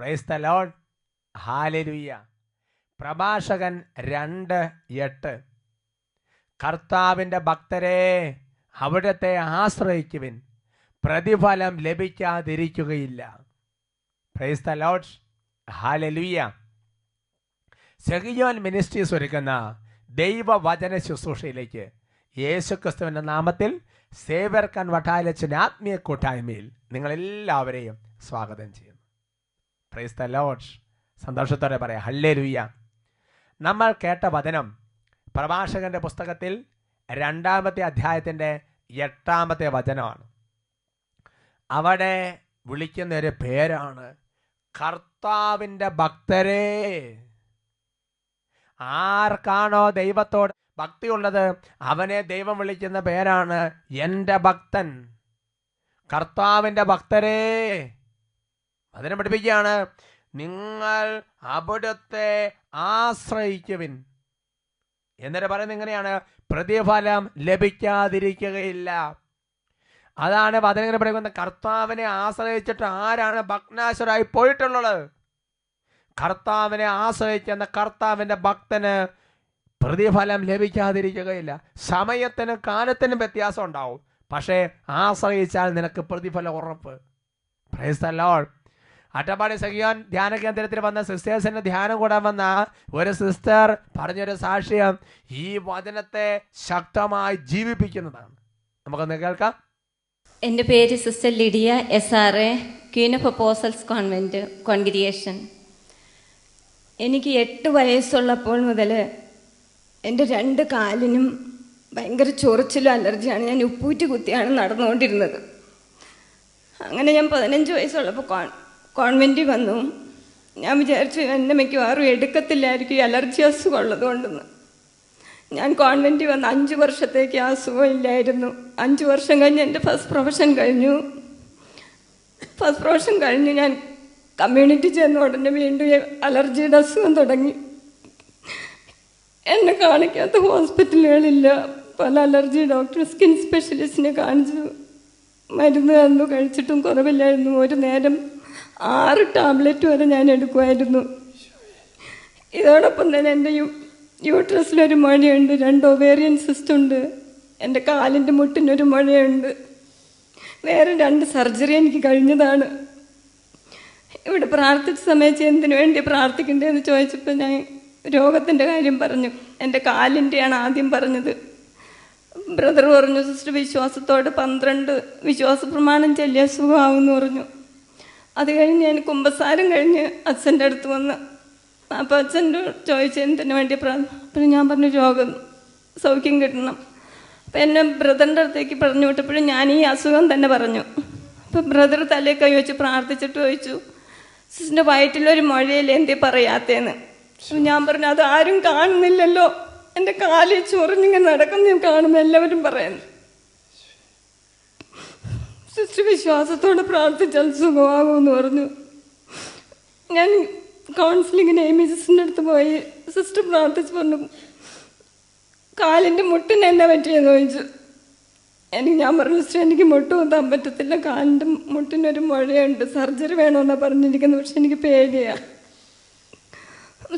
Price the Lord. Hallelujah. പ്രഭാഷകൻ 2:8 കർത്താവിൻ്റെ ഭക്തരെ അവിടുത്തെ ആശ്രയിക്കുവിൻ, പ്രതിഫലം ലഭിക്കാതിരിക്കുകയില്ല. Praise the Lord. Hallelujah. Sehion ministries ഒരുക്കുന്ന ദൈവവചന ശുശ്രൂഷയിലേക്ക് യേശുക്രിസ്തുവിൻ്റെ നാമത്തിൽ സേവ്യർ കൺവട്ടാലച്ചൻ്റെ ആത്മീയ കൂട്ടായ്മയിൽ നിങ്ങളെല്ലാവരെയും സ്വാഗതം ചെയ്യുന്നു. Price the Lord. സന്തോഷത്തോടെ പറയാം ഹല്ലേലൂയ. നമ്മൾ കേട്ട വചനം പ്രഭാഷകന്റെ പുസ്തകത്തിൽ 2-ാമത്തെ അധ്യായത്തിൻ്റെ 8-ാമത്തെ വചനമാണ്. അവിടെ വിളിക്കുന്ന ഒരു പേരാണ് കർത്താവിൻ്റെ ഭക്തരെ. ആർക്കാണോ ദൈവത്തോട് ഭക്തിയുള്ളത് അവനെ ദൈവം വിളിക്കുന്ന പേരാണ് എൻ്റെ ഭക്തൻ. കർത്താവിൻ്റെ ഭക്തരെ അതിനെ പഠിപ്പിക്കുകയാണ്, നിങ്ങൾ അവിടുത്തെ ആശ്രയിക്കുവിൻ. എന്നിട്ട് പറയുന്നത് ഇങ്ങനെയാണ്, പ്രതിഫലം ലഭിക്കാതിരിക്കുകയില്ല. അതാണ് വചനം പറയുന്നത്. കർത്താവിനെ ആശ്രയിച്ചിട്ട് ആരാണ് ഭഗ്നാശരായി പോയിട്ടുള്ളത്? കർത്താവിനെ ആശ്രയിക്കുന്ന കർത്താവിൻ്റെ ഭക്തന് പ്രതിഫലം ലഭിക്കാതിരിക്കുകയില്ല. സമയത്തിനും കാലത്തിനും വ്യത്യാസം ഉണ്ടാവും, പക്ഷേ ആശ്രയിച്ചാൽ നിനക്ക് പ്രതിഫലം ഉറപ്പ്. Price the Lord. Attappadi Sehion ധ്യാന കേന്ദ്രത്തിൽ വന്ന സിസ്റ്റേഴ്സിന്റെ ധ്യാനം കൂടാൻ വന്ന ഒരു സിസ്റ്റർ പറഞ്ഞൊരു സാക്ഷ്യം ഈ വചനത്തെ ശക്തമായി ജീവിപ്പിക്കുന്നതാണ്. നമുക്കൊന്ന് കേൾക്കാം. എൻ്റെ പേര് sister Lydia SRA, Queen of apostles convent congregation. എനിക്ക് 8 വയസ്സുള്ളപ്പോൾ മുതൽ എൻ്റെ 2 കാലിനും ഭയങ്കര ചൊറിച്ചിലും അലർജിയാണ്. ഞാൻ ഉപ്പൂറ്റി കുത്തിയാണ് നടന്നുകൊണ്ടിരുന്നത്. അങ്ങനെ ഞാൻ 15 വയസ്സുള്ളപ്പോൾ കോൺവെൻറ്റിൽ വന്നു. ഞാൻ വിചാരിച്ചു എൻ്റെ മിക്കവാറും എടുക്കത്തില്ലായിരിക്കും ഈ അലർജി അസുഖം ഉള്ളതുകൊണ്ടെന്ന്. ഞാൻ കോൺവെൻറ്റിൽ വന്ന് 5 വർഷത്തേക്ക് ആ അസുഖം ഇല്ലായിരുന്നു. 5 വർഷം കഴിഞ്ഞ് എൻ്റെ ഫസ്റ്റ് പ്രൊഫഷൻ കഴിഞ്ഞു ഞാൻ കമ്മ്യൂണിറ്റി ചെന്ന ഉടനെ വീണ്ടും അലർജിയുടെ അസുഖം തുടങ്ങി. എന്നെ കാണിക്കാത്ത ഹോസ്പിറ്റലുകളില്ല. പല അലർജി ഡോക്ടർ, സ്കിൻ സ്പെഷ്യലിസ്റ്റിനെ കാണിച്ചു, മരുന്ന് തന്നു, കഴിച്ചിട്ടും കുറവില്ലായിരുന്നു. ഒരു നേരം 6 ടാബ്ലറ്റ് വരെ ഞാൻ എടുക്കുമായിരുന്നു. ഇതോടൊപ്പം തന്നെ എൻ്റെ യൂട്രസിലൊരു മുഴയുണ്ട്, 2 ഒവേറിയൻ സിസ്റ്റ് ഉണ്ട്, എൻ്റെ കാലിൻ്റെ മുട്ടിനൊരു മുഴയുണ്ട്, വേറെ 2 സർജറി എനിക്ക് കഴിഞ്ഞതാണ്. ഇവിടെ പ്രാർത്ഥിച്ച സമയത്ത് എന്തിനു വേണ്ടി പ്രാർത്ഥിക്കേണ്ടതെന്ന് ചോദിച്ചപ്പോൾ ഞാൻ രോഗത്തിൻ്റെ കാര്യം പറഞ്ഞു. എൻ്റെ കാലിൻ്റെയാണ് ആദ്യം പറഞ്ഞത്. ബ്രദർ പറഞ്ഞു, സിസ്റ്റർ വിശ്വാസത്തോട് 12 വിശ്വാസ പ്രമാണം ചൊല്ലിയ സുഖമാവുമെന്ന് പറഞ്ഞു. അത് കഴിഞ്ഞ് ഞാൻ കുമ്പസാരം കഴിഞ്ഞ് അച്ഛൻ്റെ അടുത്ത് വന്ന്, അപ്പോൾ അച്ഛൻ്റെ ചോദിച്ചു എന്തിനു വേണ്ടി അപ്പോൾ ഞാൻ പറഞ്ഞു രോഗം സൗഖ്യം കിട്ടണം. അപ്പം എന്നെ ബ്രദറിൻ്റെ അടുത്തേക്ക് പറഞ്ഞു വിട്ടപ്പോഴും ഞാൻ ഈ അസുഖം തന്നെ പറഞ്ഞു. അപ്പം ബ്രദർ തലേ കൈ വെച്ച് പ്രാർത്ഥിച്ചിട്ട് ചോദിച്ചു, സിസ്റ്ററിൻ്റെ വയറ്റിലൊരു മുഴയില്ലേ, എന്തേ പറയാത്തേന്ന്. ഞാൻ പറഞ്ഞു അത് ആരും കാണുന്നില്ലല്ലോ, എൻ്റെ കാലിൽ ചൊറിഞ്ഞിങ്ങനെ നടക്കുന്ന ഞാൻ കാണുമ്പോൾ എല്ലാവരും പറയുന്നു. സിസ്റ്റർ വിശ്വാസത്തോടെ പ്രാർത്ഥിച്ചാൽ സുഖമാകുമെന്ന് പറഞ്ഞു. ഞാൻ കൗൺസിലിങ്ങിന് എമി സിസ്റ്ററിൻ്റെ അടുത്ത് പോയി. സിസ്റ്റർ പ്രാർത്ഥിച്ച് പറഞ്ഞു കാലിൻ്റെ മുട്ടിന് എന്നെ പറ്റിയെന്ന് ചോദിച്ചു. ഞാൻ പറഞ്ഞു സിസ്റ്റർ എനിക്ക് മുട്ട് കുത്താൻ പറ്റത്തില്ല, കാലിൻ്റെ മുട്ടിനൊരു മുഴയുണ്ട്, സർജറി വേണമെന്നാണ് പറഞ്ഞിരിക്കുന്നത്, പക്ഷെ എനിക്ക് പേടിയാണ്.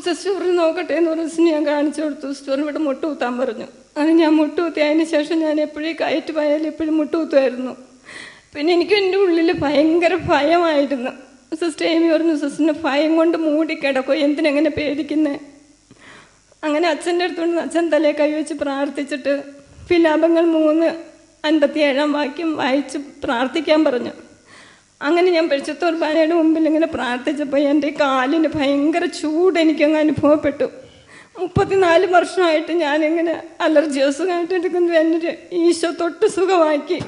സിസ്റ്റർ പറഞ്ഞു നോക്കട്ടെ എന്ന് പറഞ്ഞു. ഞാൻ കാണിച്ചു കൊടുത്തു. സിസ്റ്റർ ഇവിടെ മുട്ട് കുത്താൻ പറഞ്ഞു. അങ്ങനെ ഞാൻ മുട്ട് കുത്തി. അതിന് ശേഷം ഞാൻ എപ്പോഴും കയറ്റ് പോയാലും എപ്പോഴും മുട്ട് കുത്തുമായിരുന്നു. പിന്നെ എനിക്ക് എൻ്റെ ഉള്ളിൽ ഭയങ്കര ഭയമായിരുന്നു. സിസ്റ്റർ എമി പറഞ്ഞു സിസ്റ്ററിന് ഭയം കൊണ്ട് മൂടിക്കിടക്കും, എന്തിനെങ്ങനെ പേടിക്കുന്നേ. അങ്ങനെ അച്ഛൻ്റെ അടുത്തുകൊണ്ട് അച്ഛൻ തലേ കൈവച്ച് പ്രാർത്ഥിച്ചിട്ട് വിലാപങ്ങൾ 3:57 വാക്യം വായിച്ച് പ്രാർത്ഥിക്കാൻ പറഞ്ഞു. അങ്ങനെ ഞാൻ പരിശുദ്ധ കുർബാനയുടെ മുമ്പിൽ ഇങ്ങനെ പ്രാർത്ഥിച്ചപ്പോൾ എൻ്റെ കാലിന് ഭയങ്കര ചൂട് എനിക്കങ്ങ് അനുഭവപ്പെട്ടു. 34 വർഷമായിട്ട് ഞാനിങ്ങനെ അലർജി അസുഖമായിട്ട് എടുക്കുന്നു. എൻ്റെ ഈശോ തൊട്ട് സുഖമാക്കി.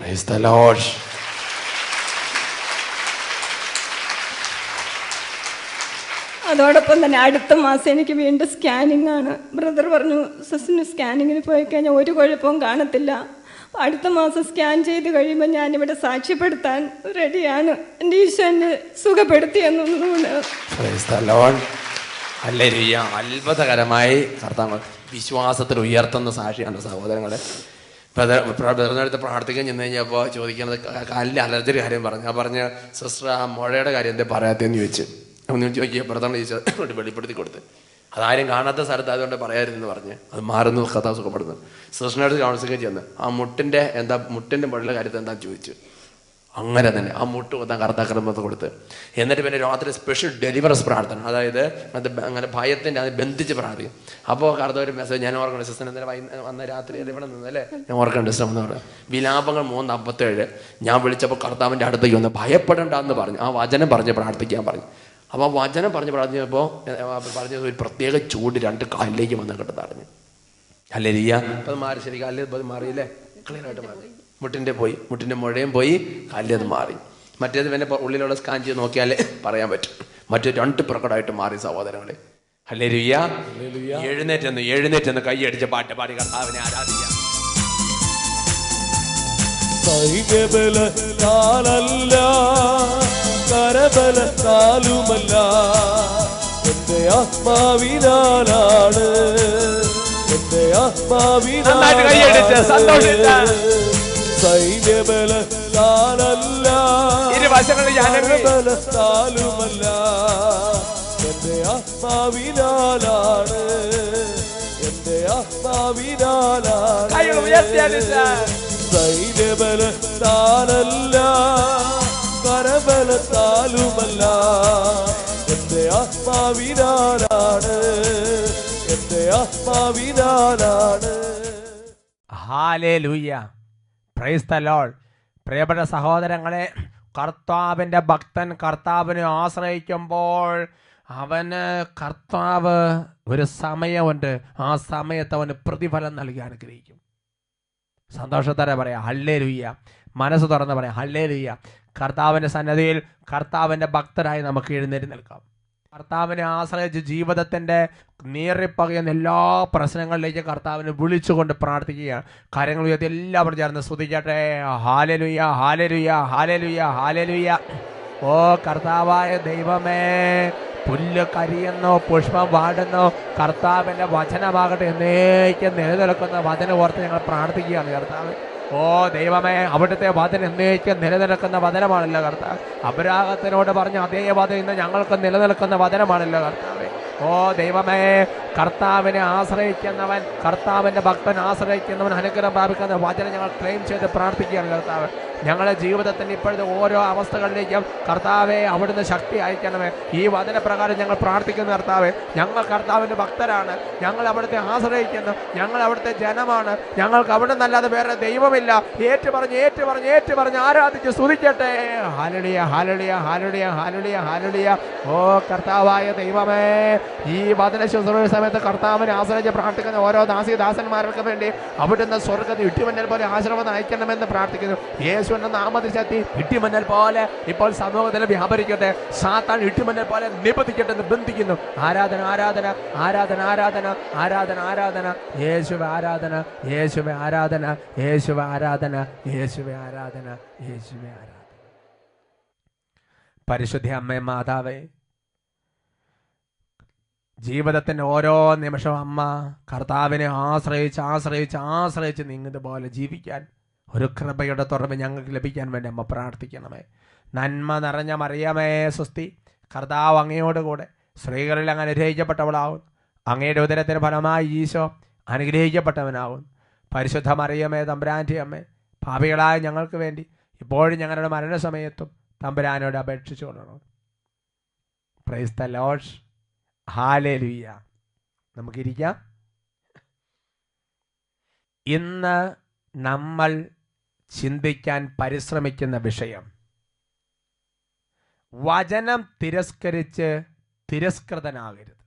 അതോടൊപ്പം തന്നെ അടുത്ത മാസം എനിക്ക് വീണ്ടും സ്കാനിങ് ആണ്. ബ്രദർ പറഞ്ഞു സിസ്റ്ററിന് സ്കാനിങ്ങിന് പോയി കഴിഞ്ഞാൽ ഒരു കുഴപ്പവും കാണത്തില്ല, അടുത്ത മാസം സ്കാൻ ചെയ്ത് കഴിയുമ്പോൾ ഞാനിവിടെ സാക്ഷ്യപ്പെടുത്താൻ റെഡിയാണ്, എൻ്റെ ഈശോ എന്നെ സുഖപ്പെടുത്തി എന്നൊന്നുകൂടെ. അത്ഭുതകരമായി കർത്താവ് വിശ്വാസത്തിൽ ഉയർത്തുന്ന സാക്ഷിയാണ് സഹോദരങ്ങളെ. ബ്രദറിനടുത്ത് പ്രാർത്ഥിക്കാൻ ചെന്ന് കഴിഞ്ഞപ്പോൾ ചോദിക്കുന്നത് കാലിൻ്റെ അലർജിയുടെ കാര്യം പറഞ്ഞു. ഞാൻ പറഞ്ഞ സിസ്റ്റർ ആ മുഴയുടെ കാര്യം എന്താ പറയാത്തതെന്ന് ചോദിച്ചു. ഒന്ന് ചോദിക്കുക ബ്രദറിനെ ചോദിച്ചാൽ വെളിപ്പെടുത്തി കൊടുത്ത് അതാരും കാണാത്ത സ്ഥലത്ത് അതുകൊണ്ട് പറയാതിരുന്ന് പറഞ്ഞ് അത് മാറുന്നു, കഥ സുഖപ്പെടുന്നു. സിസ്റ്ററിനടുത്ത് കൗൺസിലിംഗ് ചെന്ന് ആ മുട്ടിൻ്റെ മുകളിലെ കാര്യത്തിൽ എന്താ ചോദിച്ചു. അങ്ങനെ തന്നെ ആ മുട്ട് കൊത്താൻ കർത്താക്രമത്തെ കൊടുത്ത് എന്നിട്ട് പിന്നെ രാത്രി സ്പെഷ്യൽ ഡെലിവറൻസ് പ്രാർത്ഥന, അതായത് അത് അങ്ങനെ ഭയത്തിൻ്റെ അത് ബന്ധിച്ച് പ്രാർത്ഥിക്കും. അപ്പോൾ കർത്താവ് ഒരു മെസ്സേജ് ഞാൻ ഓർക്കണം, സിസ്റ്റർ ഇന്നലെ വന്ന രാത്രി ഇവിടെ നിന്നല്ലേ ഞാൻ ഓർക്കണ്ട സിസ്റ്റർ എന്ന് പറഞ്ഞു. വിലാപങ്ങൾ 3:57 ഞാൻ വിളിച്ചപ്പോൾ കർത്താവിൻ്റെ അടുത്തേക്ക് വന്ന് ഭയപ്പെടേണ്ട എന്ന് പറഞ്ഞു. ആ വചനം പറഞ്ഞ് പ്രാർത്ഥിക്കാൻ പറഞ്ഞു. അപ്പോൾ ആ വചനം പറഞ്ഞ് പ്രാർത്ഥിച്ചപ്പോൾ പറഞ്ഞത് ഒരു പ്രത്യേക ചൂട് 2 കാലിലേക്ക് വന്ന് കിട്ടുന്ന അറിഞ്ഞു. ഹല്ലേലൂയ. അപ്പോൾ അത് മാറി, ശരി കാലിൽ അത് മാറിയില്ലേ, ക്ലിയറായിട്ട് മാറി. മുട്ടിൻ്റെ മുഴയും പോയി, കാലിൽ അത് മാറി. മറ്റേത് പിന്നെ ഉള്ളിലുള്ള സ്കാൻ ചെയ്ത് നോക്കിയാലേ പറയാൻ പറ്റും. മറ്റേ 2 പ്രകടമായിട്ട് മാറി സഹോദരങ്ങളെ. ഹല്ലേലൂയ. എഴുന്നേറ്റെന്ന് കൈയടിച്ച് പാട്ട് പാടി കർത്താവിനെ ആരാധിക്കാം. സൈന്യബലത്താലല്ല കരബലത്താലുമല്ല എന്റെ ആത്മാവിനാലാണ്, എന്റെ ആത്മാവിനാലാണ്. സൈന്യബലത്താലല്ല കരബലത്താലുമല്ല എന്റെ ആത്മാവിനാലാണ്, എന്റെ ആത്മാവിനാലാണ്. സൈന്യബലത്താലല്ല കരബലത്താലുമല്ല എന്റെ ആത്മാവിനാലാണ്, എന്റെ ആത്മാവിനാലാണ്. ഹല്ലേലൂയ. Price the Lord. പ്രിയപ്പെട്ട സഹോദരങ്ങളെ, കർത്താവിൻ്റെ ഭക്തൻ കർത്താവിനെ ആശ്രയിക്കുമ്പോൾ അവന് കർത്താവ് ഒരു സമയമുണ്ട്, ആ സമയത്ത് അവന് പ്രതിഫലം നൽകി അനുഗ്രഹിക്കും. സന്തോഷത്തോടെ പറയാം ഹല്ലേലൂയ. മനസ്സ് തുറന്ന് പറയാം ഹല്ലേലൂയ. കർത്താവിൻ്റെ സന്നദ്ധിയിൽ കർത്താവിൻ്റെ ഭക്തരായി നമുക്ക് എഴുന്നേറ്റ് നിൽക്കാം. കർത്താവിനെ ആശ്രയിച്ച് ജീവിതത്തിൻ്റെ നീറിപ്പകയുന്ന എല്ലാ പ്രശ്നങ്ങളിലേക്ക് കർത്താവിനെ വിളിച്ചുകൊണ്ട് പ്രാർത്ഥിക്കുകയാണ്. കാര്യങ്ങൾ ഉയർത്തി എല്ലാവരും ചേർന്ന് സ്തുതിക്കട്ടെ. Hallelujah, hallelujah, hallelujah, hallelujah. ഓ കർത്താവായ ദൈവമേ, പുല്ല് കരിയുന്നു, പുഷ്പം വാടുന്നു, കർത്താവിൻ്റെ വചനമാകട്ടെ എന്നേക്കും നിലനിൽക്കുന്ന വചനം ഓർത്ത് ഞങ്ങൾ പ്രാർത്ഥിക്കുകയാണ് കർത്താവ്. ഓ ദൈവമേ, അവിടുത്തെ വചനം എന്നേക്കും നിലനിൽക്കുന്ന വചനമാണല്ലോ കർത്താവ്. അബ്രാഹത്തിനോട് പറഞ്ഞ അതേ വചനം ഇന്ന് ഞങ്ങൾക്ക് നിലനിൽക്കുന്ന വചനമാണല്ലോ കർത്താവേ. ഓ ദൈവമേ, കർത്താവിനെ ആശ്രയിക്കുന്നവൻ, കർത്താവിൻ്റെ ഭക്തൻ ആശ്രയിക്കുന്നവൻ അനുഗ്രഹം പ്രാപിക്കുന്ന വചനം ഞങ്ങൾ ക്ലെയിം ചെയ്ത് പ്രാർത്ഥിക്കുകയാണ് കർത്താവ്. ഞങ്ങളുടെ ജീവിതത്തിൻ്റെ ഇപ്പോഴത്തെ ഓരോ അവസ്ഥകളിലേക്കും കർത്താവെ അവിടുന്ന് ശക്തി അയക്കണമേ. ഈ വചനപ്രകാരം ഞങ്ങൾ പ്രാർത്ഥിക്കുന്ന കർത്താവെ, ഞങ്ങൾ കർത്താവിൻ്റെ ഭക്തരാണ്, ഞങ്ങൾ അവിടുത്തെ ആശ്രയിക്കുന്നു, ഞങ്ങൾ അവിടുത്തെ ജനമാണ്, ഞങ്ങൾക്ക് അവിടെ നല്ലാതെ വേറെ ദൈവമില്ല. ഏറ്റുപറഞ്ഞ് ആരാധിച്ച് സ്തുതിക്കട്ടെ. Hallelujah, hallelujah, hallelujah, hallelujah, hallelujah. ഓ കർത്താവായ ദൈവമേ, ഈ വചന ശുശ്രൂഷ സമയത്ത് കർത്താവിനെ ആശ്രയിച്ച് പ്രാർത്ഥിക്കുന്ന ഓരോ ദാസന്മാർക്ക് വേണ്ടി അവിടുന്ന് സ്വർഗ്ഗത്തിൽ ഇടിമിന്നൽ പോലെ ആശീർവാദം അയക്കണമെന്ന് പ്രാർത്ഥിക്കുന്നു. യേശുവിന്റെ നാമത്തിൽ ശക്തി ഇടിമിന്നൽ പോലെ ഇപ്പോൾ സമൂഹത്തിൽ വ്യാപരിക്കട്ടെ. സാത്താൻ ഇടിമിന്നൽ പോലെ നിബന്ധിക്കട്ടെ എന്ന് ബന്ധിക്കുന്നു. ആരാധന, ആരാധന, ആരാധന, ആരാധന, ആരാധന, ആരാധന, യേശുവേ ആരാധന, യേശുവേ ആരാധന, യേശുവേ ആരാധന, യേശുവേ ആരാധന, യേശുവേ ആരാധന. പരിശുദ്ധ അമ്മേ മാതാവേ, ജീവിതത്തിൻ്റെ ഓരോ നിമിഷവും അമ്മ കർത്താവിനെ ആശ്രയിച്ച് നീങ്ങുന്നതുപോലെ ജീവിക്കാൻ ഒരു കൃപയുടെ തുറവ് ഞങ്ങൾക്ക് ലഭിക്കാൻ വേണ്ടി അമ്മ പ്രാർത്ഥിക്കണമേ. നന്മ നിറഞ്ഞ മറിയമേ സ്വസ്തി, കർത്താവ് അങ്ങയോടുകൂടെ സ്ത്രീകളിൽ അങ്ങ് അനുഗ്രഹിക്കപ്പെട്ടവളാവും, അങ്ങയുടെ ഉദരത്തിന് ഫലമായി ഈശോ അനുഗ്രഹിക്കപ്പെട്ടവനാവും. പരിശുദ്ധ മറിയമേ തമ്പുരാൻ്റെ അമ്മേ, പാപികളായ ഞങ്ങൾക്ക് വേണ്ടി ഇപ്പോഴും ഞങ്ങളുടെ മരണസമയത്തും തമ്പുരാനോട് അപേക്ഷിച്ചു കൊള്ളണം. Price the Lord. ഹല്ലേലൂയ. നമുക്കിരിക്കാം. ഇന്ന് നമ്മൾ ചിന്തിക്കാൻ പരിശ്രമിക്കുന്ന വിഷയം വചനം തിരസ്കരിച്ച് തിരസ്കൃതനാകരുത്.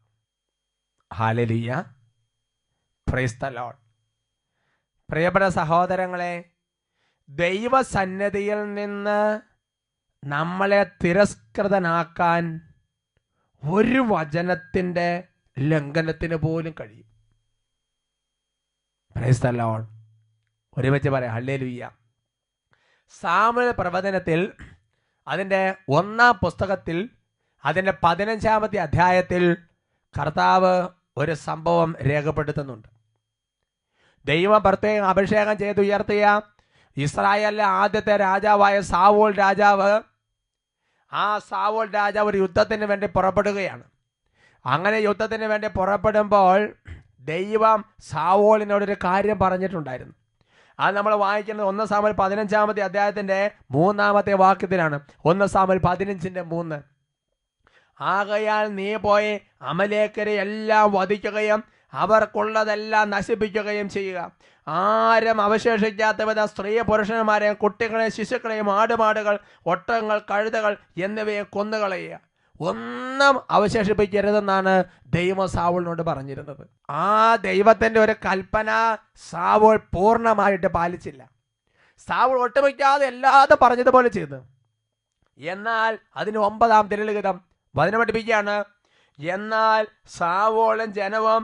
ഹല്ലേലൂയ. Price the Lord. പ്രിയപ്പെട്ട സഹോദരങ്ങളെ, ദൈവസന്നിധിയിൽ നിന്ന് നമ്മളെ തിരസ്കൃതനാക്കാൻ ഒരു വചനത്തിൻ്റെ ലംഘനത്തിന് പോലും കഴിയും. Price the Lord. ഒരുമിച്ച് പറയാം ഹല്ലേലൂയ. സാമുവേൽ പ്രവചനത്തിൽ അതിൻ്റെ 1-ാം പുസ്തകത്തിൽ അതിൻ്റെ 15-ാമത്തെ അധ്യായത്തിൽ കർത്താവ് ഒരു സംഭവം രേഖപ്പെടുത്തുന്നുണ്ട്. ദൈവം പ്രത്യേകം അഭിഷേകം ചെയ്തുയർത്തിയ ഇസ്രായേലിലെ ആദ്യത്തെ രാജാവായ സാവൂൾ രാജാവ് ആ സാവൂൾ രാജാവ് ഒരു യുദ്ധത്തിന് വേണ്ടി പുറപ്പെടുകയാണ്. അങ്ങനെ യുദ്ധത്തിന് വേണ്ടി പുറപ്പെടുമ്പോൾ ദൈവം സാവൂളിനോടൊരു കാര്യം പറഞ്ഞിട്ടുണ്ടായിരുന്നു. അത് നമ്മൾ വായിക്കുന്നത് 1 സാമുവേൽ 15-ാമത്തെ അധ്യായത്തിൻ്റെ 3-ാമത്തെ വാക്യത്തിലാണ്. 1 സാമുവേൽ 15:3. ആകയാൽ നീ പോയി അമലേക്കരെ എല്ലാം വധിക്കുകയും അവർക്കുള്ളതെല്ലാം നശിപ്പിക്കുകയും ചെയ്യുക. ആരും അവശേഷിക്കാത്ത വിധം സ്ത്രീ പുരുഷന്മാരെയും കുട്ടികളെയും ശിശുക്കളെയും ആടുമാടുകൾ ഒട്ടകങ്ങൾ കഴുതകൾ എന്നിവയെ കൊന്നുകളയുക. ഒന്നും അവശേഷിപ്പിക്കരുതെന്നാണ് ദൈവം സാവൂളിനോട് പറഞ്ഞിരുന്നത്. ആ ദൈവത്തിൻ്റെ ഒരു കൽപ്പന സാവൂൾ പൂർണ്ണമായിട്ട് പാലിച്ചില്ല. സാവൂൾ ഒട്ടുമിക്കാതെ എല്ലാതും പറഞ്ഞതുപോലെ ചെയ്തു. എന്നാൽ അതിന് 9-ാം തിരുലിഖിതം വചനം പഠിപ്പിക്കുകയാണ്. എന്നാൽ സാവൂളും ജനവും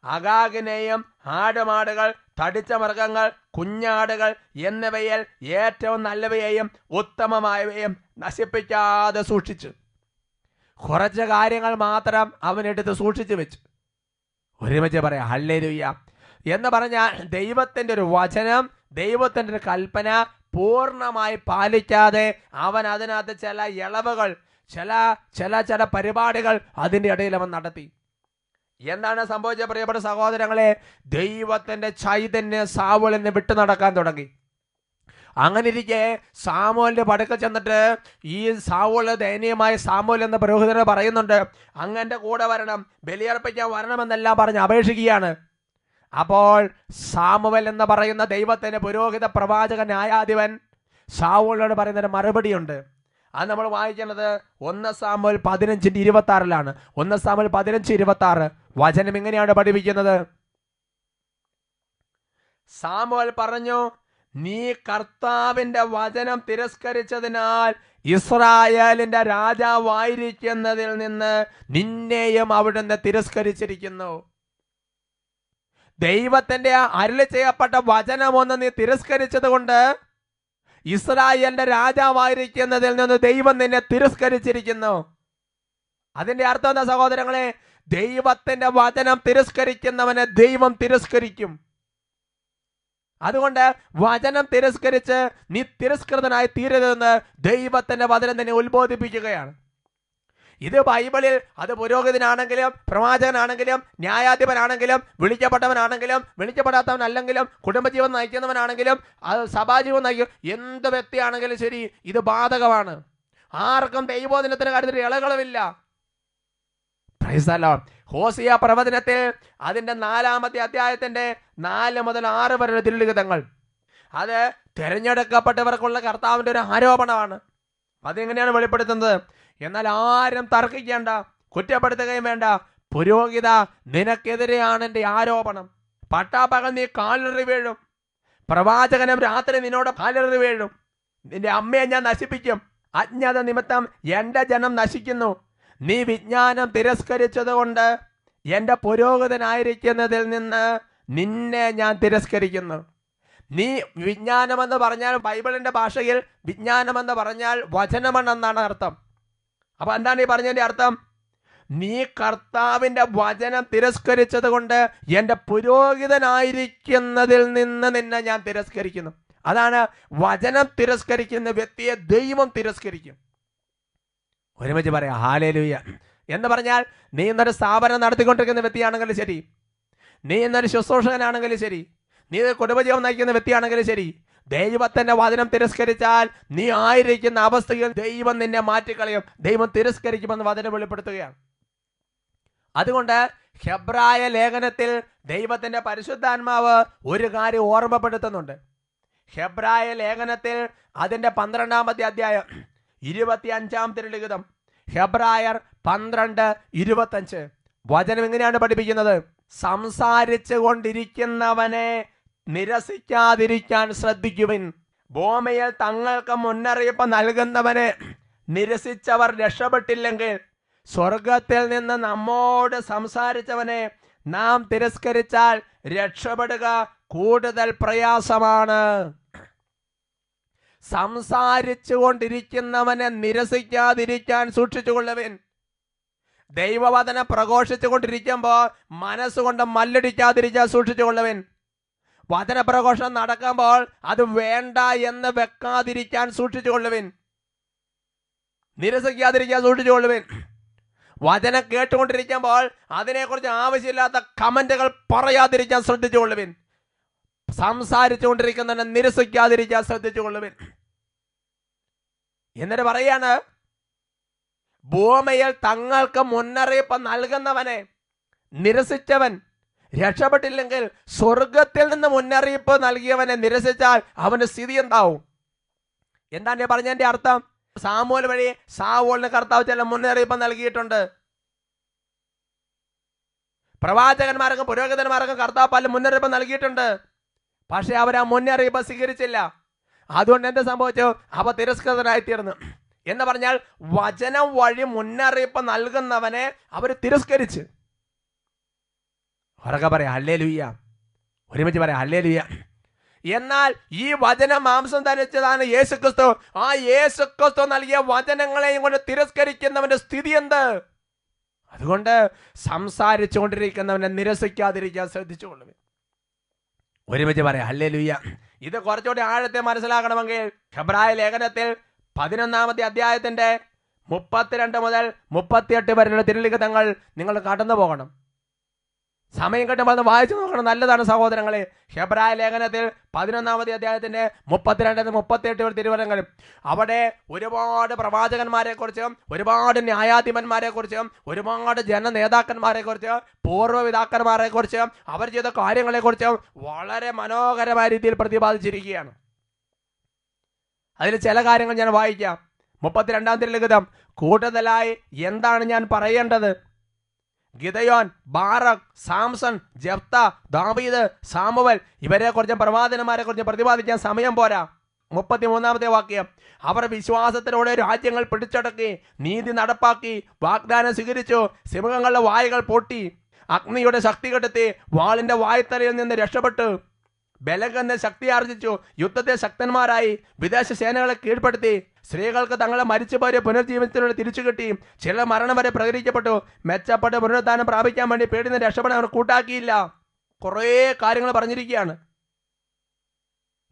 അഗാഗിനെയും ആടുമാടുകൾ തടിച്ച മൃഗങ്ങൾ കുഞ്ഞാടുകൾ എന്നിവയിൽ ഏറ്റവും നല്ലവയെയും ഉത്തമമായവയും നശിപ്പിക്കാതെ സൂക്ഷിച്ചു. കുറച്ച് കാര്യങ്ങൾ മാത്രം അവനെടുത്ത് സൂക്ഷിച്ചു വെച്ചു. ഒരുമിച്ച് പറയാം ഹല്ലേലൂയ എന്ന് പറഞ്ഞാൽ ദൈവത്തിൻ്റെ ഒരു വചനം, ദൈവത്തിൻ്റെ ഒരു കൽപ്പന പൂർണ്ണമായി പാലിക്കാതെ അവൻ അതിനകത്ത് ചില ഇളവുകൾ, ചില പരിപാടികൾ അതിൻ്റെ ഇടയിൽ അവൻ നടത്തി. എന്താണ് സംഭവിച്ച പ്രിയപ്പെട്ട സഹോദരങ്ങളെ? ദൈവത്തിൻ്റെ ചൈതന്യം സാവൂളിനെ വിട്ടു നടക്കാൻ തുടങ്ങി. അങ്ങനെ ഇരിക്കെ സാമുവേലിന്റെ പടുക്കൽ ചെന്നിട്ട് ഈ സാവൂൾ ദയനീയമായ സാമുവേൽ എന്ന പുരോഹിതനെ പറയുന്നുണ്ട്, അങ്ങൻ്റെ കൂടെ വരണം, ബലിയർപ്പിക്കാൻ വരണമെന്നെല്ലാം പറഞ്ഞ് അപേക്ഷിക്കുകയാണ്. അപ്പോൾ സാമുവേൽ എന്ന് പറയുന്ന ദൈവത്തിൻ്റെ പുരോഹിത പ്രവാചക ന്യായാധിപൻ സാവൂളിനോട് പറയുന്നൊരു മറുപടിയുണ്ട്. അത് നമ്മൾ വായിക്കുന്നത് 1 സാമുവേൽ 15:26 1 സാമുവേൽ 15:26 വചനം ഇങ്ങനെയാണ് പഠിപ്പിക്കുന്നത്. സാമുവേൽ പറഞ്ഞു, നീ കർത്താവിന്റെ വചനം തിരസ്കരിച്ചതിനാൽ ഇസ്രായേലിന്റെ രാജാവായിരിക്കുന്നതിൽ നിന്ന് നിന്നെയും അവിടുന്ന് തിരസ്കരിച്ചിരിക്കുന്നു. ദൈവത്തിന്റെ അരുളി ചെയ്യപ്പെട്ട വചനമൊന്ന് നീ തിരസ്കരിച്ചത് കൊണ്ട് ഇസ്രായേലിന്റെ രാജാവായിരിക്കുന്നതിൽ നിന്ന് ദൈവം നിന്നെ തിരസ്കരിച്ചിരിക്കുന്നു. അതിന്റെ അർത്ഥം എന്താ സഹോദരങ്ങളെ? ദൈവത്തിന്റെ വചനം തിരസ്കരിക്കുന്നവനെ ദൈവം തിരസ്കരിക്കും. അതുകൊണ്ട് വചനം തിരസ്കരിച്ച് നീ തിരസ്കൃതനായി തീരരുതെന്ന് ദൈവത്തിന്റെ വചനം തന്നെ ഉത്ബോധിപ്പിക്കുകയാണ്. ഇത് ബൈബിളിൽ അത് പുരോഹിതനാണെങ്കിലും പ്രവാചകനാണെങ്കിലും ന്യായാധിപനാണെങ്കിലും വിളിക്കപ്പെട്ടവനാണെങ്കിലും വിളിക്കപ്പെടാത്തവനല്ലെങ്കിലും കുടുംബജീവൻ നയിക്കുന്നവനാണെങ്കിലും അത് സഭാജീവൻ നയിക്കും എന്ത് വ്യക്തിയാണെങ്കിലും ശരി, ഇത് ബാധകമാണ്. ആർക്കും ദൈവോധനത്തിന് കാര്യത്തിൽ ഇളകളുമില്ല. Praise the Lord. ഹോസിയ പ്രവചനത്തിൽ അതിൻ്റെ 4-ാമത്തെ അധ്യായത്തിൻ്റെ 4 മുതൽ 6 വരെയുള്ള തിരുലിഖിതങ്ങൾ അത് തിരഞ്ഞെടുക്കപ്പെട്ടവർക്കുള്ള കർത്താവിൻ്റെ ഒരു ആരോപണമാണ്. അതെങ്ങനെയാണ് വെളിപ്പെടുത്തുന്നത്? എന്നാൽ ആരും തർക്കിക്കേണ്ട, കുറ്റപ്പെടുത്തുകയും വേണ്ട. പുരോഹിത, നിനക്കെതിരെയാണ് എൻ്റെ ആരോപണം. പട്ടാപ്പകൽ നീ കാലിറി വീഴും, പ്രവാചകനും രാത്രി നിന്നോട് കാലിറി വീഴും. നിന്റെ അമ്മയെ ഞാൻ നശിപ്പിക്കും. അജ്ഞത നിമിത്തം എൻ്റെ ജനം നശിക്കുന്നു. നീ വിജ്ഞാനം തിരസ്കരിച്ചതുകൊണ്ട് എൻ്റെ പുരോഹിതനായിരിക്കുന്നതിൽ നിന്ന് നിന്നെ ഞാൻ തിരസ്കരിക്കുന്നു. നീ വിജ്ഞാനമെന്ന് പറഞ്ഞാൽ ബൈബിളിൻ്റെ ഭാഷയിൽ വിജ്ഞാനമെന്ന് പറഞ്ഞാൽ വചനമെന്നാണ് അർത്ഥം. അപ്പൊ എന്താണ് ഈ പറഞ്ഞതിൻ്റെ അർത്ഥം? നീ കർത്താവിൻ്റെ വചനം തിരസ്കരിച്ചത് കൊണ്ട് എൻ്റെ പുരോഹിതനായിരിക്കുന്നതിൽ നിന്ന് നിന്നെ ഞാൻ തിരസ്കരിക്കുന്നു. അതാണ് വചനം തിരസ്കരിക്കുന്ന വ്യക്തിയെ ദൈവം തിരസ്കരിക്കും. ഒരുമിച്ച് പറയാം ഹല്ലേലൂയ എന്ന് പറഞ്ഞാൽ നീ ഇന്നൊരു സ്ഥാപനം നടത്തിക്കൊണ്ടിരിക്കുന്ന വ്യക്തിയാണെങ്കിലും ശരി, നീ ഇന്നൊരു ശുശ്രൂഷകനാണെങ്കിലും ശരി, നീ കുടുംബജീവൻ നയിക്കുന്ന വ്യക്തിയാണെങ്കിലും ശരി, ദൈവത്തിന്റെ വചനം തിരസ്കരിച്ചാൽ നീ ആയിരിക്കുന്ന അവസ്ഥയിൽ ദൈവം നിന്നെ മാറ്റിക്കളയും, ദൈവം തിരസ്കരിക്കുമെന്ന് വചനം വെളിപ്പെടുത്തുകയാണ്. അതുകൊണ്ട് ഹെബ്രായ ലേഖനത്തിൽ ദൈവത്തിന്റെ പരിശുദ്ധാത്മാവ് ഒരു കാര്യം ഓർമ്മപ്പെടുത്തുന്നുണ്ട്. ഹെബ്രായ ലേഖനത്തിൽ അതിൻ്റെ 12-ാമത്തെ അധ്യായം 25-ാം തിരുലിഖിതം ഹെബ്രായർ 12:25 വചനം എങ്ങനെയാണ് പഠിപ്പിക്കുന്നത്? സംസാരിച്ചു കൊണ്ടിരിക്കുന്നവനെ നിരസിക്കാതിരിക്കാൻ ശ്രദ്ധിക്കുവിൻ. ഭൂമിയിൽ തങ്ങൾക്ക് മുന്നറിയിപ്പ് നൽകുന്നവനെ നിരസിച്ചവർ രക്ഷപ്പെട്ടില്ലെങ്കിൽ സ്വർഗത്തിൽ നിന്ന് നമ്മോട് സംസാരിച്ചവനെ നാം തിരസ്കരിച്ചാൽ രക്ഷപ്പെടുക കൂടുതൽ പ്രയാസമാണ്. സംസാരിച്ചു കൊണ്ടിരിക്കുന്നവനെ നിരസിക്കാതിരിക്കാൻ സൂക്ഷിച്ചുകൊള്ളുവിൻ. ദൈവവചനം പ്രഘോഷിച്ചു കൊണ്ടിരിക്കുമ്പോൾ മനസ്സുകൊണ്ട് മല്ലടിക്കാതിരിക്കാൻ സൂക്ഷിച്ചുകൊള്ളുവിൻ. വചനപ്രഘോഷം നടക്കുമ്പോൾ അത് വേണ്ട എന്ന് വെക്കാതിരിക്കാൻ സൂക്ഷിച്ചുകൊള്ളുവിൻ. നിരസിക്കാതിരിക്കാൻ സൂക്ഷിച്ചുകൊള്ളുവിൻ. വചനം കേട്ടുകൊണ്ടിരിക്കുമ്പോൾ അതിനെക്കുറിച്ച് ആവശ്യമില്ലാത്ത കമന്റുകൾ പറയാതിരിക്കാൻ ശ്രദ്ധിച്ചുകൊള്ളുവിൻ. സംസാരിച്ചുകൊണ്ടിരിക്കുന്നതിനെ നിരസിക്കാതിരിക്കാൻ ശ്രദ്ധിച്ചുകൊള്ളുവിൻ. എന്നിട്ട് പറയാണ്, ഭൂമിയിൽ തങ്ങൾക്ക് മുന്നറിയിപ്പ് നൽകുന്നവനെ നിരസിച്ചവൻ രക്ഷപ്പെട്ടില്ലെങ്കിൽ സ്വർഗത്തിൽ നിന്ന് മുന്നറിയിപ്പ് നൽകിയവനെ നിരസിച്ചാൽ അവന്റെ സ്ഥിതി എന്താവും? എന്താണ് ഞാൻ പറഞ്ഞതിന്റെ അർത്ഥം? സാമൂൽ വഴി സാവൂളിന് കർത്താവ് ചില മുന്നറിയിപ്പ് നൽകിയിട്ടുണ്ട്. പ്രവാചകന്മാർക്കും പുരോഹിതന്മാർക്കും കർത്താവ് പല മുന്നറിയിപ്പ് നൽകിയിട്ടുണ്ട്. പക്ഷെ അവർ ആ മുന്നറിയിപ്പ് സ്വീകരിച്ചില്ല. അതുകൊണ്ട് എന്ത് സംഭവിച്ചു? അവ തിരസ്കൃതനായി തീർന്നു. എന്ന് പറഞ്ഞാൽ വചനം വഴി മുന്നറിയിപ്പ് നൽകുന്നവനെ അവർ തിരസ്കരിച്ച്. ഉറക്കെ പറയാം ഹല്ലേലൂയ. ഒരുമിച്ച് പറയാം ഹല്ലേലൂയ. എന്നാൽ ഈ വചനം മാംസം ധരിച്ചതാണ് യേശുക്രിസ്തു. ആ യേശുക്രിസ്തു നൽകിയ വചനങ്ങളെയും കൊണ്ട് തിരസ്കരിക്കുന്നവന്റെ സ്ഥിതി എന്ത്? അതുകൊണ്ട് സംസാരിച്ചുകൊണ്ടിരിക്കുന്നവനെ നിരസിക്കാതിരിക്കാൻ ശ്രദ്ധിച്ചുകൊള്ളുക. ഒരുമിച്ച് പറയാം ഹല്ലേലൂയ. ഇത് കുറച്ചുകൂടി ആഴത്തെ മനസ്സിലാക്കണമെങ്കിൽ ഹെബ്രായ ലേഖനത്തിൽ 11-ാമത്തെ അധ്യായത്തിന്റെ 32 മുതൽ 38 വരെയുള്ള തിരുലിഖിതങ്ങൾ നിങ്ങൾ കടന്നു പോകണം. സമയം കിട്ടുമ്പോൾ അത് വായിച്ചു നോക്കണം, നല്ലതാണ് സഹോദരങ്ങളെ. ഹെബ്രായ ലേഖനത്തിൽ 11-ാമത്തെ അധ്യായത്തിന്റെ 32-38 തിരുവചനങ്ങൾ, അവിടെ ഒരുപാട് പ്രവാചകന്മാരെ കുറിച്ചും ഒരുപാട് ന്യായാധിപന്മാരെ കുറിച്ചും ഒരുപാട് ജനനേതാക്കന്മാരെ കുറിച്ചും പൂർവ്വപിതാക്കന്മാരെ കുറിച്ചും അവർ ചെയ്ത കാര്യങ്ങളെ കുറിച്ചും വളരെ മനോഹരമായ രീതിയിൽ പ്രതിപാദിച്ചിരിക്കുകയാണ്. അതിൽ ചില കാര്യങ്ങൾ ഞാൻ വായിക്കാം. 32-ാം തിരുലിഖിതം, കൂടുതലായി എന്താണ് ഞാൻ പറയേണ്ടത്? ഗിദയോൻ, ബാറക്, സാംസൺ, ജെഫ്ത, ദാവീദ്, സാമുവൽ ഇവരെ കുറിച്ചും പ്രവാചകന്മാരെ കുറിച്ചും പ്രതിപാദിക്കാൻ സമയം പോരാ. 33-ാമത്തെ വാക്യം, അവർ വിശ്വാസത്തിലൂടെ രാജ്യങ്ങൾ പിടിച്ചടക്കി, നീതി നടപ്പാക്കി, വാഗ്ദാനം സ്വീകരിച്ചു, സിംഹങ്ങളുടെ വായുകൾ പൊട്ടി, അഗ്നിയുടെ ശക്തി കെടുത്തി, വാളിന്റെ വായ്ത്തലയിൽ നിന്ന് രക്ഷപ്പെട്ടു, ബലഗന്ധ ശക്തി ആർജിച്ചു, യുദ്ധത്തെ ശക്തന്മാരായി, വിദേശ സേനകളെ കീഴ്പ്പെടുത്തി, സ്ത്രീകൾക്ക് തങ്ങളെ മരിച്ചുപോയ പുനർജീവനത്തിലൂടെ തിരിച്ചു കിട്ടി, ചില മരണം വരെ പ്രകരിക്കപ്പെട്ടു, മെച്ചപ്പെട്ട പുനരുദ്ധാനം പ്രാപിക്കാൻ വേണ്ടി പേടിന്ന് രക്ഷപ്പെടാൻ അവർ കൂട്ടാക്കിയില്ല. കുറേ കാര്യങ്ങൾ പറഞ്ഞിരിക്കുകയാണ്.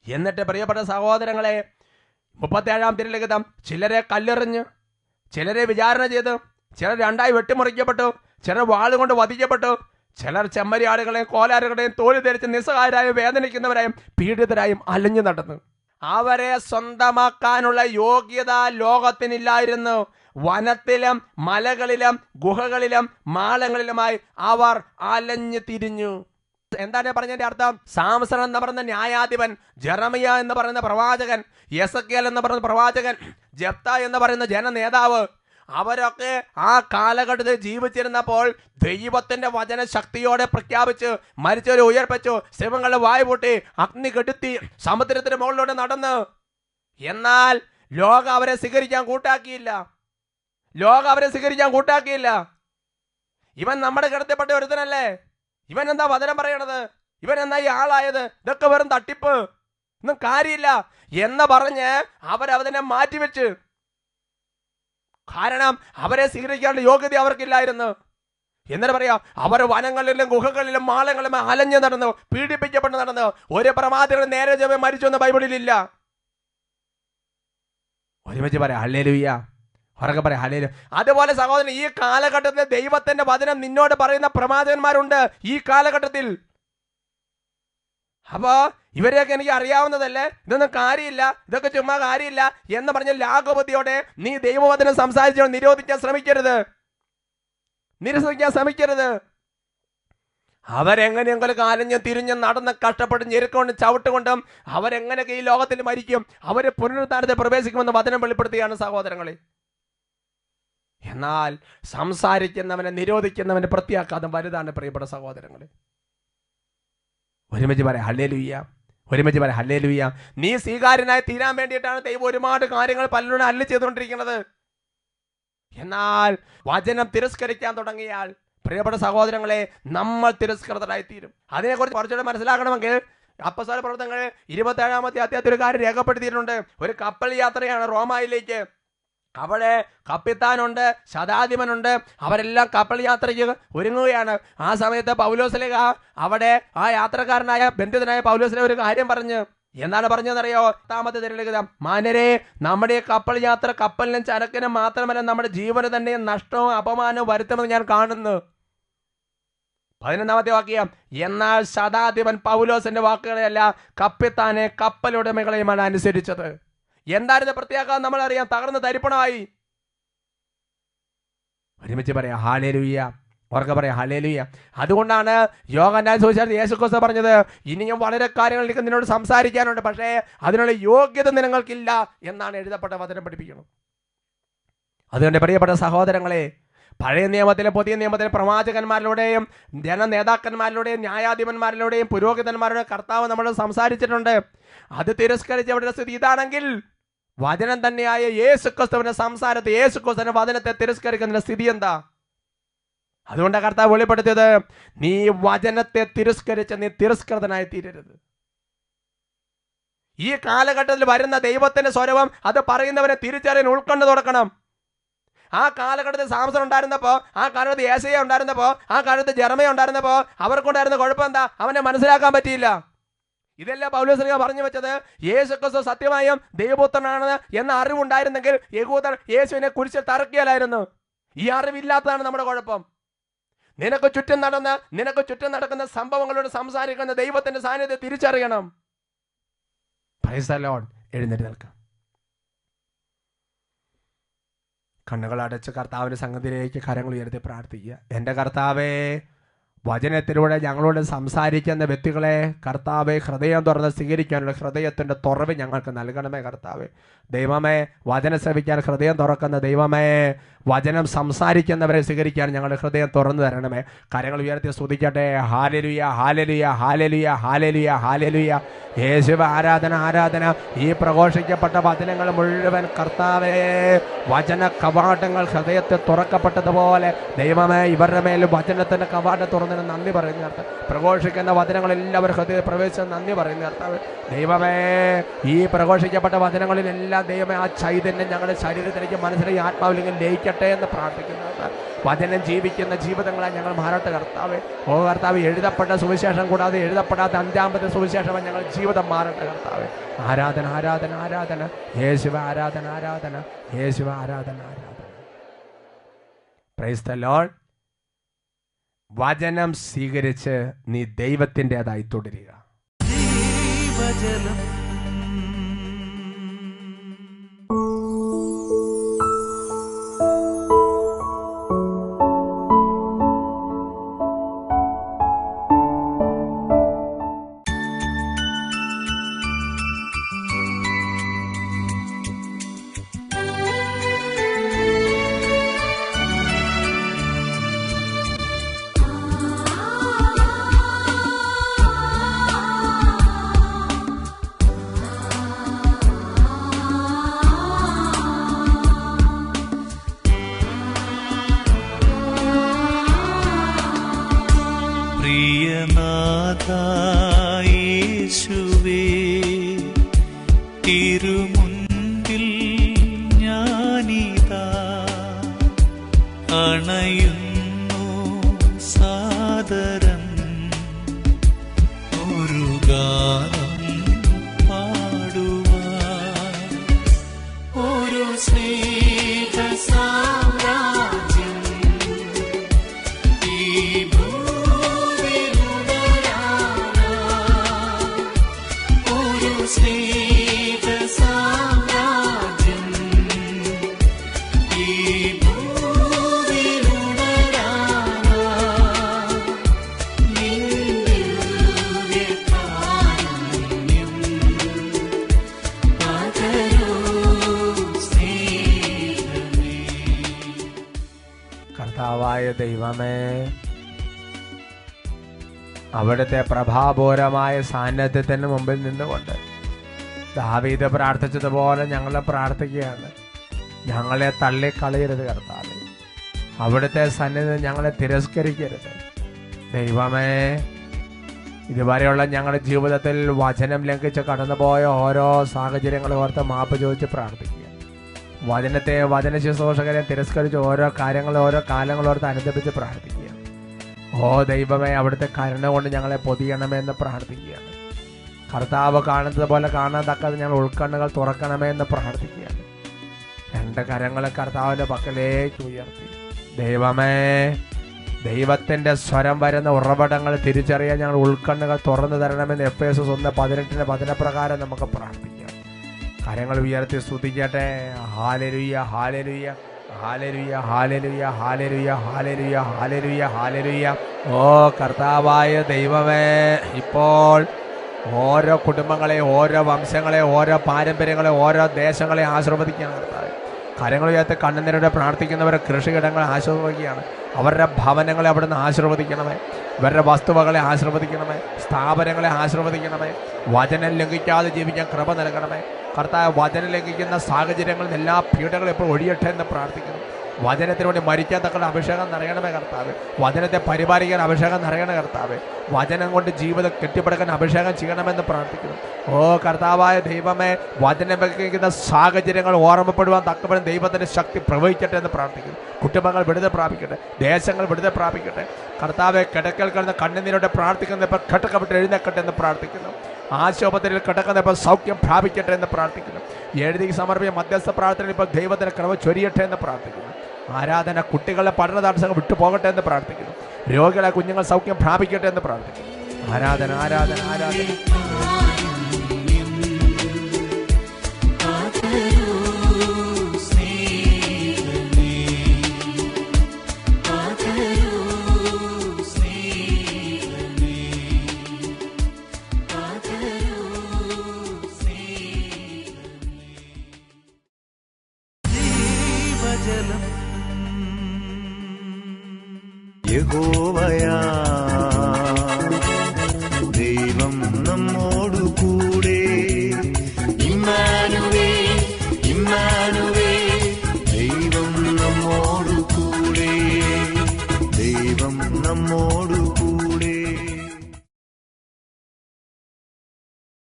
എന്നിട്ട് പ്രിയപ്പെട്ട സഹോദരങ്ങളെ, 37-ാം തിരുലിഖിതം, ചിലരെ കല്ലെറിഞ്ഞ്, ചിലരെ വിചാരണ ചെയ്തു, ചിലർ രണ്ടായി വെട്ടിമുറിക്കപ്പെട്ടു, ചിലർ വാളുകൊണ്ട് വധിക്കപ്പെട്ടു, ചിലർ ചെമ്മരിയാടുകളെയും കോലാറുകളെയും തോല് ധരിച്ച് നിസ്സഹായരായും വേദനിക്കുന്നവരായും പീഡിതരായും അലഞ്ഞു നടന്നു. അവരെ സ്വന്തമാക്കാനുള്ള യോഗ്യത ലോകത്തിനില്ലായിരുന്നു. വനത്തിലും മലകളിലും ഗുഹകളിലും മാളങ്ങളിലുമായി അവർ അലഞ്ഞു തിരിഞ്ഞു. എന്താണ് പറഞ്ഞതിന്റെ അർത്ഥം? സാംസൺ എന്ന് പറയുന്ന ന്യായാധിപൻ, ജെറമിയ എന്ന് പറയുന്ന പ്രവാചകൻ, യെസക്കേൽ എന്ന് പറയുന്ന പ്രവാചകൻ, ജെഫ്ത എന്ന് പറയുന്ന ജനനേതാവ്, അവരൊക്കെ ആ കാലഘട്ടത്തിൽ ജീവിച്ചിരുന്നപ്പോൾ ദൈവത്തിന്റെ വചന ശക്തിയോടെ പ്രഖ്യാപിച്ച് മരിച്ചവരെ ഉയർപ്പിച്ചു, സിംഹങ്ങളുടെ വായ് പൊട്ടി, അഗ്നി കെടുത്തി, സമുദ്രത്തിന് മുകളിലൂടെ നടന്ന്. എന്നാൽ ലോകം അവരെ സ്വീകരിക്കാൻ കൂട്ടാക്കിയില്ല. ഇവൻ നമ്മുടെ കിടത്തപ്പെട്ട ഒരുത്തനല്ലേ, ഇവൻ എന്താ വചനം പറയണത്, ഇവൻ എന്താ ഈ ആളായത്, ഇതൊക്കെ വെറും തട്ടിപ്പ്, ഒന്നും കാര്യമില്ല എന്ന് പറഞ്ഞ് അവരതിനെ മാറ്റിവെച്ച്. കാരണം അവരെ സ്വീകരിക്കാനുള്ള യോഗ്യത അവർക്കില്ലായിരുന്നു. എന്നിട്ട് പറയാം, അവർ വനങ്ങളിലും ഗുഹകളിലും മാളങ്ങളിലും അലഞ്ഞു നടന്നു, പീഡിപ്പിക്കപ്പെട്ട് നടന്നു. ഒരു പ്രവാചകൻ നേരെ ചൊവ്വേ മരിച്ചു എന്ന് ബൈബിളിലില്ല. ഒരുമിച്ച് പറയാം ഹല്ലേലൂയ. ഉറക്കെ പറയാം ഹല്ലേലൂയ. അതുപോലെ സഹോദരൻ, ഈ കാലഘട്ടത്തിൽ ദൈവത്തിന്റെ വചനം നിന്നോട് പറയുന്ന പ്രവാചകന്മാരുണ്ട് ഈ കാലഘട്ടത്തിൽ. അപ്പൊ ഇവരെയൊക്കെ എനിക്ക് അറിയാവുന്നതല്ലേ, ഇതൊന്നും കാര്യമില്ല, ഇതൊക്കെ ചുമ്മാ കാര്യമില്ല എന്ന് പറഞ്ഞ ലാഘവതയോടെ നീ ദൈവവചനം സംസാരിച്ചോ നിരോധിക്കാൻ ശ്രമിക്കരുത്, നിരസിക്കാൻ ശ്രമിക്കരുത്. അവരെങ്ങനെയെങ്കിലും കാലഞ്ഞും തിരിഞ്ഞും നടന്ന് കഷ്ടപ്പെട്ടും ഞെരുക്കൊണ്ടും ചവിട്ടുകൊണ്ടും അവരെങ്ങനെയൊക്കെ ഈ ലോകത്തിൽ മരിക്കും, അവര് പുനരുദ്ധാനത്തെ പ്രവേശിക്കുമെന്ന് വചനം വെളിപ്പെടുത്തുകയാണ് സഹോദരങ്ങളെ. എന്നാൽ സംസാരിക്കുന്നവനെ നിരോധിക്കുന്നവന്റെ പ്രത്യാഘാതം വലുതാണ് പ്രിയപ്പെട്ട സഹോദരങ്ങളെ. ഒരുമിച്ച് പറയാം ഹല്ലേലൂയ. ഒരുമിച്ച് പറയാം ഹല്ലേലൂയ. നീ സ്വീകാര്യനായി തീരാൻ വേണ്ടിയിട്ടാണ് ദൈവം ഒരുപാട് കാര്യങ്ങൾ പലരോടും അരുളി ചെയ്തുകൊണ്ടിരിക്കുന്നത്. എന്നാൽ വചനം തിരസ്കരിക്കാൻ തുടങ്ങിയാൽ പ്രിയപ്പെട്ട സഹോദരങ്ങളെ നമ്മൾ തിരസ്കൃതരായി തീരും. അതിനെക്കുറിച്ച് കുറച്ചുകൂടെ മനസ്സിലാക്കണമെങ്കിൽ അപ്പോസ്തല പ്രവർത്തനങ്ങൾ 27-ാമത്തെ അധ്യായത്തിൽ ഒരു കാര്യം രേഖപ്പെടുത്തിയിട്ടുണ്ട്. ഒരു കപ്പൽ യാത്രയാണ് റോമായിലേക്ക്. അവിടെ കപ്പിത്താനുണ്ട്, ശതാധിപനുണ്ട്, അവരെല്ലാം കപ്പൽ യാത്രയ്ക്ക് ഒരുങ്ങുകയാണ്. ആ സമയത്ത് പൗലോസ്ലേഖ അവിടെ ആ യാത്രക്കാരനായ ബന്ധിതനായ പൗലോസ്ലേഖ ഒരു കാര്യം പറഞ്ഞു. എന്താണ് പറഞ്ഞതെന്നറിയോ? 10-ാമത്തെ തിരുലിഖിതം, മാന്യരെ, നമ്മുടെ കപ്പൽ യാത്ര കപ്പലിനും ചരക്കിനും മാത്രമല്ല നമ്മുടെ ജീവന് തന്നെ നഷ്ടവും അപമാനവും വരുത്തുമെന്ന് ഞാൻ കാണുന്നു. 11-ാമത്തെ വാക്യം, എന്നാൽ ശതാധിപൻ പൗലോസിന്റെ വാക്കുകളെയല്ല കപ്പിത്താനെ കപ്പലുടമകളെയുമാണ് അനുസരിച്ചത്. എന്തായിരുന്നു പ്രത്യേകം നമ്മളറിയാം, തകർന്ന് തരിപ്പണമായി. ഒരുമിച്ച് പറയാം ഹല്ലേലൂയ, ഉറക്കെ പറയാം ഹല്ലേലൂയ. അതുകൊണ്ടാണ് യോഹന്നാൻ സുവിശേഷത്തിൽ യേശുക്രിസ്തു പറഞ്ഞത്, ഇനിയും വളരെ കാര്യങ്ങളിലേക്ക് നിന്നോട് സംസാരിക്കാനുണ്ട്, പക്ഷേ അതിനുള്ള യോഗ്യത നിങ്ങൾക്കില്ല എന്നാണ് എഴുതപ്പെട്ട വചനം പഠിപ്പിക്കുന്നത്. അതുകൊണ്ട് പ്രിയപ്പെട്ട സഹോദരങ്ങളെ, പഴയ നിയമത്തിലെ പുതിയ നിയമത്തിലെ പ്രവാചകന്മാരിലൂടെയും ജനനേതാക്കന്മാരിലൂടെയും ന്യായാധിപന്മാരിലൂടെയും പുരോഹിതന്മാരുടെയും കർത്താവ് നമ്മളോട് സംസാരിച്ചിട്ടുണ്ട്. അത് തിരസ്കരിച്ചവരുടെ സ്ഥിതി ഇതാണെങ്കിൽ വചനം തന്നെയായ യേശുക്രിസ്തുവിന്റെ സംസാരത്തെ, യേശുക്രിസ്തുവിന്റെ വചനത്തെ തിരസ്കരിക്കുന്ന സ്ഥിതി എന്താ? അതുകൊണ്ട് കർത്താവ് വെളിപ്പെടുത്തിയത്, നീ വചനത്തെ തിരസ്കരിച്ച് നീ തിരസ്കൃതനായി തീരരുത്. ഈ കാലഘട്ടത്തിൽ വരുന്ന ദൈവത്തിന്റെ സ്വരവും അത് പറയുന്നവരെ തിരിച്ചറിയാൻ ഉൾക്കൊണ്ട് തുടക്കണം. ആ കാലഘട്ടത്തിൽ സാംസൺ ഉണ്ടായിരുന്നപ്പോ, ആ കാലത്ത് യേശയ്യ ഉണ്ടായിരുന്നപ്പോ, ആ കാലത്ത് ജെറമ്യ ഉണ്ടായിരുന്നപ്പോ അവർക്കുണ്ടായിരുന്ന കുഴപ്പം എന്താ? അവനെ മനസ്സിലാക്കാൻ പറ്റിയില്ല. ഇതെല്ലാം പൗലോസ് ശ്ലീഹ പറഞ്ഞു വെച്ചത്, യേശുക്രിസ്തു സത്യമായും ദൈവപുത്രനാണ് എന്ന അറിവുണ്ടായിരുന്നെങ്കിൽ യഹൂദർ യേശുവിനെ കുരിശിൽ തറക്കിയാലായിരുന്നു. ഈ അറിവില്ലാത്തതാണ് നമ്മുടെ കുഴപ്പം. നിനക്ക് ചുറ്റും നടക്കുന്ന സംഭവങ്ങളോട് സംസാരിക്കുന്ന ദൈവത്തിന്റെ സാന്നിധ്യം തിരിച്ചറിയണം. Price the Lord. എഴുന്നേറ്റ് നിൽക്കാം. കണ്ണുകൾ അടച്ച് കർത്താവിന്റെ സംഗതിയിലേക്ക് കരങ്ങൾ ഉയർത്തി പ്രാർത്ഥിക്കുക. എൻ്റെ കർത്താവേ, വചനത്തിലൂടെ ഞങ്ങളോട് സംസാരിക്കുന്ന വ്യക്തികളെ കർത്താവെ ഹൃദയം തുറന്ന് സ്വീകരിക്കാനുള്ള ഹൃദയത്തിൻ്റെ തുറവ് ഞങ്ങൾക്ക് നൽകണമേ കർത്താവെ. ദൈവമേ, വചനം ശ്രവിക്കാൻ ഹൃദയം തുറക്കുന്ന ദൈവമേ, വചനം സംസാരിക്കുന്നവരെ സ്വീകരിക്കാൻ ഞങ്ങളുടെ ഹൃദയം തുറന്നു തരണമേ. കരങ്ങൾ ഉയർത്തി സ്തുതിക്കട്ടെ. ഹല്ലേലൂയ, ഹല്ലേലൂയ, ഹല്ലേലൂയ, ഹല്ലേലൂയ, ഹല്ലേലൂയ. യേശുവ ആരാധന, ആരാധന. ഈ പ്രഘോഷിക്കപ്പെട്ട വചനങ്ങൾ മുഴുവൻ കർത്താവേ, വചന കവാടങ്ങൾ ഹൃദയത്തിൽ തുറക്കപ്പെട്ടതുപോലെ ദൈവമേ ഇവരുടെ മേലും വചനത്തിൻ്റെ കവാടം തുറന്നതിന് നന്ദി പറയുന്ന കർത്താവ്. പ്രഘോഷിക്കുന്ന വചനങ്ങളെല്ലാവരും ഹൃദയത്തിൽ പ്രവേശിച്ച് നന്ദി പറയുന്ന കർത്താവ്. ദൈവമേ, ഈ പ്രഘോഷിക്കപ്പെട്ട വചനങ്ങളിലെല്ലാം ദൈവമേ ആ ചൈതന്യം ഞങ്ങളുടെ ശരീരത്തിലേക്ക് മനസ്സിലേക്ക് ആത്മാവിലേക്ക് ലയിക്കട്ടെ എന്ന് പ്രാർത്ഥിക്കുന്നു. വചനം ജീവിക്കുന്ന ജീവിതങ്ങളെ ഞങ്ങൾ മാറട്ടെ കർത്താവേ. ഓ കർത്താവ്, എഴുതപ്പെട്ട സുവിശേഷം കൂടാതെ എഴുതപ്പെടാത്ത 5-ാമത്തെ സുവിശേഷം ഞങ്ങൾ ജീവിതം മാറട്ടെ കർത്താവേ. ആരാധന, ആരാധന, ആരാധന. യേശുവ ആരാധന, ആരാധന. യേശുവ ആരാധന, ആരാധന. Price the Lord. വചനം സ്വീകരിച്ച് നീ ദൈവത്തിൻ്റെതായി തുടരുക. യേശുവേ, തിരുമുൻപിൽ ഞാനിതാ അണയുന്നു സാദരം, ഒരു ഗാനം പാടുവാൻ, ഒരു സ്നേഹ സാമ്രാജ്യം ഈ സ്നേഹ സാമ്രാജ്യം ഈ ഭൂവിലുണരാനും പകരൂ സ്നേഹമേ. കർത്താവായ ദൈവമേ, അവിടുത്തെ പ്രഭാപൂരമായ സാന്നിധ്യത്തിന് മുമ്പിൽ നിന്നുകൊണ്ട് ദാവീദ് പ്രാർത്ഥിച്ചതുപോലെ ഞങ്ങൾ പ്രാർത്ഥിക്കുകയാണ്. ഞങ്ങളെ തള്ളിക്കളയരുത് കർത്താവേ. അവിടുത്തെ സന്നിധി ഞങ്ങളെ തിരസ്കരിക്കരുത് ദൈവമേ. ഇതുവരെയുള്ള ഞങ്ങളുടെ ജീവിതത്തിൽ വചനം ലംഘിച്ച് കടന്നുപോയ ഓരോ സാഹചര്യങ്ങളും ഓർത്ത് മാപ്പ് ചോദിച്ച് പ്രാർത്ഥിക്കുക. വചനത്തെ, വചന ശുശ്രൂഷകരെ തിരസ്കരിച്ച് ഓരോ കാര്യങ്ങളും ഓരോ കാലങ്ങളോർത്ത് അനുദപിച്ച് പ്രാർത്ഥിക്കുക. ഓ ദൈവമേ, അവിടുത്തെ കരുണ കൊണ്ട് ഞങ്ങളെ പൊതിയണമെന്ന് പ്രാർത്ഥിക്കുകയാണ്. കർത്താവ് കാണുന്നത് പോലെ കാണാതക്കത് ഞങ്ങൾ ഉൾക്കണ്ണുകൾ തുറക്കണമേ എന്ന് പ്രാർത്ഥിക്കുകയാണ്. 2 കരങ്ങളെ കർത്താവിൻ്റെ പക്കലേക്ക് ഉയർത്തി, ദൈവമേ, ദൈവത്തിൻ്റെ സ്വരം വരുന്ന ഉറവിടങ്ങൾ തിരിച്ചറിയാൻ ഞങ്ങൾ ഉൾക്കണ്ണുകൾ തുറന്നു തരണമെന്ന് എഫേസസ് 1:18 വചനപ്രകാരം നമുക്ക് പ്രാർത്ഥിക്കാം. കരങ്ങൾ ഉയർത്തി സ്തുതിക്കട്ടെ. Hallelujah, hallelujah, hallelujah, hallelujah, hallelujah, hallelujah, hallelujah, hallelujah. ഓ കർത്താവായ ദൈവമേ, ഇപ്പോൾ ഓരോ കുടുംബങ്ങളെ, ഓരോ വംശങ്ങളെ, ഓരോ പാരമ്പര്യങ്ങളെ, ഓരോ ദേശങ്ങളെ ആശീർവദിക്കുകയാണ് കർത്താവ്. കരങ്ങൾ ഉയർത്തി കണ്ണുനീരോടെ പ്രാർത്ഥിക്കുന്നവരെ കൃഷിയിടങ്ങളെ ആശീർവദിക്കുകയാണ്. അവരുടെ ഭവനങ്ങളെ അവിടുന്ന് ആശീർവദിക്കണമേ. ഇവരുടെ വസ്തുവകളെ ആശീർവദിക്കണമേ. സ്ഥാപനങ്ങളെ ആശീർവദിക്കണമേ. വചനം ലംഘിക്കാതെ ജീവിക്കാൻ കൃപ നൽകണമേ കർത്താവ്. വചനം ലംഘിക്കുന്ന സാഹചര്യങ്ങളിൽ നിന്ന് എല്ലാ പീഡകളും ഇപ്പോൾ ഒഴിയട്ടെ എന്ന് പ്രാർത്ഥിക്കുന്നു. വചനത്തിന് വേണ്ടി മരിക്കാൻ തക്കളുടെ അഭിഷേകം നിറയണമേ കർത്താവ്. വചനത്തെ പരിപാലിക്കാൻ അഭിഷേകം നിറയണ കർത്താവ്. വചനം കൊണ്ട് ജീവിതം കെട്ടിപ്പടുക്കാൻ അഭിഷേകം ചെയ്യണമെന്ന് പ്രാർത്ഥിക്കുന്നു. ഓ കർത്താവായ ദൈവമേ, വചനം ലംഘിക്കുന്ന സാഹചര്യങ്ങൾ ഓർമ്മപ്പെടുവാൻ തക്കവണ്ണം ദൈവത്തിൻ്റെ ശക്തി പ്രവഹിക്കട്ടെ എന്ന് പ്രാർത്ഥിക്കുന്നു. കുടുംബങ്ങൾ വിടുതൽ പ്രാപിക്കട്ടെ, ദേശങ്ങൾ വിടുതൽ പ്രാപിക്കട്ടെ കർത്താവെ. കിടക്കൽ കിടന്ന് കണ്ണുനീരോടെ പ്രാർത്ഥിക്കുന്നപ്പോൾ കിടക്കപ്പെട്ട് എഴുന്നേക്കട്ടെ എന്ന് പ്രാർത്ഥിക്കുന്നു. ആശുപത്രിയിൽ കിടക്കുന്നപ്പോൾ സൗഖ്യം പ്രാപിക്കട്ടെ എന്ന് പ്രാർത്ഥിക്കുന്നു. എഴുതി സമർപ്പിച്ച മധ്യസ്ഥ പ്രാർത്ഥനയിൽ ഇപ്പോൾ ദൈവത്തിന് കൃപ ചൊരിയട്ടെ എന്ന് പ്രാർത്ഥിക്കുന്നു. ആരാധന, കുട്ടികളുടെ പഠന തടസ്സങ്ങൾ വിട്ടുപോകട്ടെ എന്ന് പ്രാർത്ഥിക്കുന്നു. രോഗികളെ കുഞ്ഞുങ്ങൾ സൗഖ്യം പ്രാപിക്കട്ടെ എന്ന് പ്രാർത്ഥിക്കുന്നു. ആരാധന, ആരാധന, ആരാധന. യഹോവ